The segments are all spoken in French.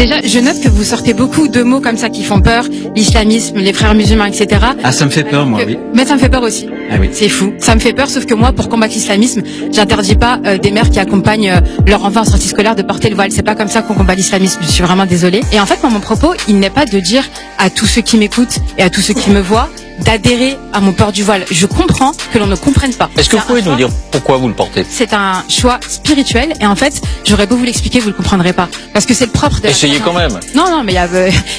Déjà, je note que vous sortez beaucoup de mots comme ça qui font peur, l'islamisme, les frères musulmans, etc. Ah, ça me fait peur, moi, oui. Mais ça me fait peur aussi. Ah oui. C'est fou. Ça me fait peur, sauf que moi, pour combattre l'islamisme, j'interdis pas des mères qui accompagnent leur enfant en sortie scolaire de porter le voile. C'est pas comme ça qu'on combat l'islamisme. Je suis vraiment désolée. Et en fait, moi, mon propos, il n'est pas de dire à tous ceux qui m'écoutent et à tous ceux qui me voient d'adhérer à mon port du voile. Je comprends que l'on ne comprenne pas. Est-ce que vous pouvez nous dire pourquoi vous le portez? C'est un choix spirituel et en fait, j'aurais beau vous l'expliquer, vous le comprendrez pas. Parce que c'est le propre de la Essayez quand même. Non, mais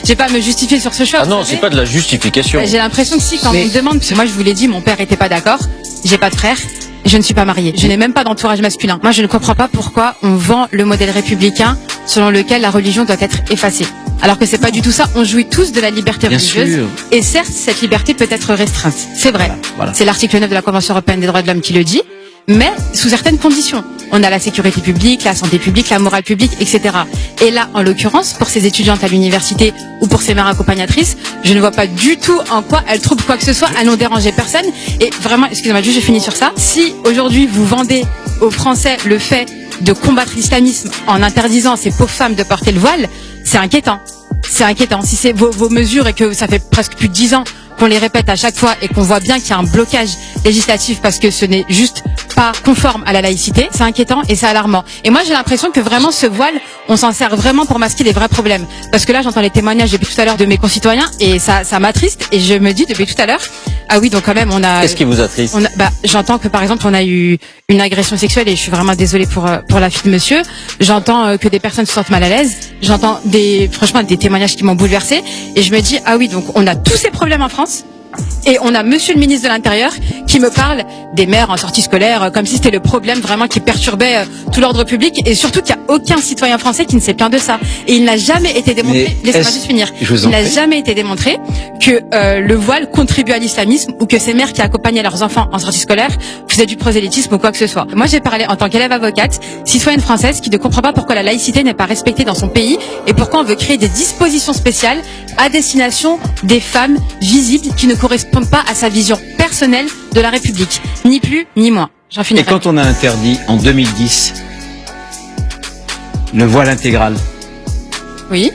j'ai pas à me justifier sur ce choix. Ah non, c'est pas de la justification. J'ai l'impression que si, quand on me demande, parce que moi je vous l'ai dit, mon père était pas d'accord, j'ai pas de frère, je ne suis pas mariée, je n'ai même pas d'entourage masculin. Moi je ne comprends pas pourquoi on vend le modèle républicain selon lequel la religion doit être effacée. Alors que c'est pas du tout ça, on jouit tous de la liberté Bien religieuse. sûr. Et certes, cette liberté peut être restreinte. C'est vrai. Voilà. C'est l'article 9 de la Convention européenne des droits de l'homme qui le dit, mais sous certaines conditions. On a la sécurité publique, la santé publique, la morale publique, etc. Et là, en l'occurrence, pour ces étudiantes à l'université ou pour ces mères accompagnatrices, je ne vois pas du tout en quoi elles trouvent quoi que ce soit. Elles n'ont dérangé personne. Et vraiment, excusez-moi, juste je finis sur ça. Si aujourd'hui vous vendez aux Français le fait de combattre l'islamisme en interdisant à ces pauvres femmes de porter le voile, c'est inquiétant. C'est inquiétant. Si c'est vos mesures et que ça fait presque plus de 10 ans qu'on les répète à chaque fois et qu'on voit bien qu'il y a un blocage législatif parce que ce n'est juste pas conforme à la laïcité, c'est inquiétant et c'est alarmant. Et moi j'ai l'impression que vraiment ce voile, on s'en sert vraiment pour masquer les vrais problèmes. Parce que là j'entends les témoignages depuis tout à l'heure de mes concitoyens et ça m'attriste et je me dis depuis tout à l'heure, ah oui donc quand même on a... Qu'est-ce qui vous attriste? J'entends que par exemple on a eu une agression sexuelle et je suis vraiment désolée pour la fille de monsieur. J'entends que des personnes se sentent mal à l'aise. J'entends franchement des témoignages qui m'ont bouleversée et je me dis ah oui donc on a tous ces problèmes en France. Et on a monsieur le ministre de l'Intérieur qui me parle des mères en sortie scolaire comme si c'était le problème vraiment qui perturbait tout l'ordre public et surtout qu'il n'y a aucun citoyen français qui ne s'est plaint de ça. Et il n'a jamais été démontré, laissez-moi juste finir, il n'a jamais été démontré que le voile contribue à l'islamisme ou que ces mères qui accompagnaient leurs enfants en sortie scolaire faisaient du prosélytisme ou quoi que ce soit. Moi j'ai parlé en tant qu'élève avocate, citoyenne française qui ne comprend pas pourquoi la laïcité n'est pas respectée dans son pays et pourquoi on veut créer des dispositions spéciales à destination des femmes visibles qui ne correspondent pas à sa vision personnelle de la République. Ni plus, ni moins. J'en finirai. Et quand on a interdit, en 2010, le voile intégral, Oui.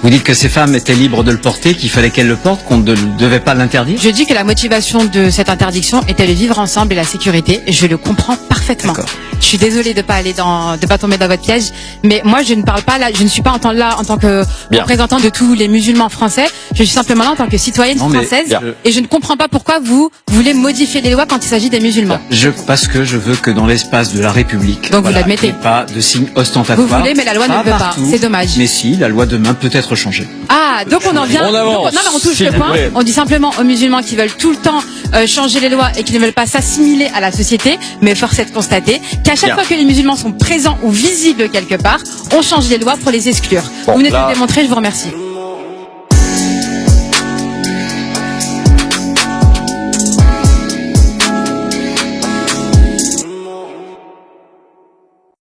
vous dites que ces femmes étaient libres de le porter, qu'il fallait qu'elles le portent, qu'on ne devait pas l'interdire? Je dis que la motivation de cette interdiction était le vivre ensemble et la sécurité. Et je le comprends parfaitement. Je suis désolée de pas tomber dans votre piège, mais moi je ne parle pas là, je ne suis pas en tant que représentant de tous les musulmans français. Je suis simplement là en tant que citoyenne française et je ne comprends pas pourquoi vous voulez modifier les lois quand il s'agit des musulmans. Parce que je veux que dans l'espace de la République, donc vous l'admettez, pas de signe ostentatoire. Vous voulez, mais la loi ne veut pas. C'est dommage. Mais si, la loi demain peut être changée. Ah, donc on en vient. Non, mais on touche le point. On dit simplement aux musulmans qui veulent tout le temps changer les lois et qui ne veulent pas s'assimiler à la société, mais force est de constater qu'à chaque fois que les musulmans sont présents ou visibles quelque part, on change les lois pour les exclure. Vous venez de le démontrer, je vous remercie.